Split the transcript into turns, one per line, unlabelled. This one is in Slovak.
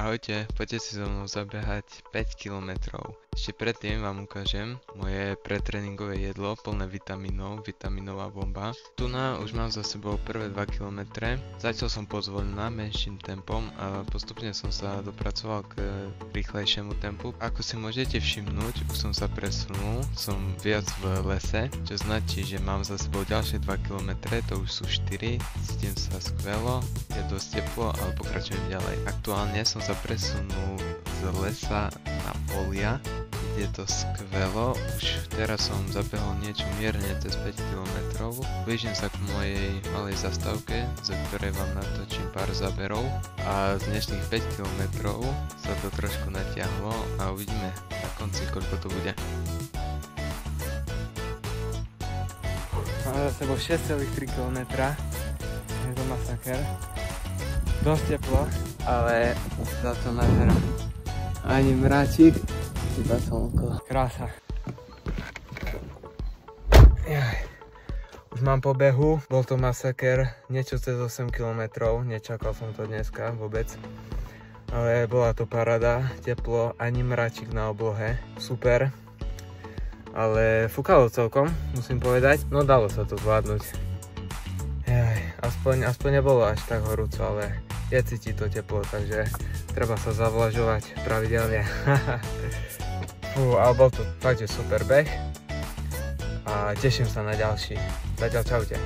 Ahojte, poďte si so mnou zabehať 5 km. Ešte predtým vám ukážem moje pretréningové jedlo plné vitamínov, vitamínová bomba. Tu už mám za sebou prvé 2 km. Začal som pozvoľna, menším tempom a postupne som sa dopracoval k rýchlejšiemu tempu. Ako si môžete všimnúť, už som sa presunul, som viac v lese, čo značí, že mám za sebou ďalšie 2 km, to už sú 4, cítim sa skvelo, je dosť teplo, ale pokračujem ďalej. Aktuálne som sa presunul z lesa na polia, je to skvelo, už teraz som zabehol niečo mierne cez 5 km. Blížim sa k mojej malej zastávke, za ktorej vám natočím pár záberov a z dnešných 5 km sa to trošku natiahlo a uvidíme na konci, koľko to bude.
Mám za sebou 6,3 km, je to masaker. Dosť teplo, ale za to nádhera. Ani mráčik, iba slnko. Krása. Už mám po behu, bol to masaker, niečo cez 8 km, nečakal som to dneska vôbec. Ale bola to paráda, teplo, ani mráčik na oblohe, super. Ale fúkalo celkom, musím povedať, no dalo sa to zvládnuť. Aspoň nebolo až tak horúco, ale je cítiť to teplo, takže treba sa zavlažovať pravidelne. Ale bol to fakt, že super beh a teším sa na ďalší. Zatiaľ čaute.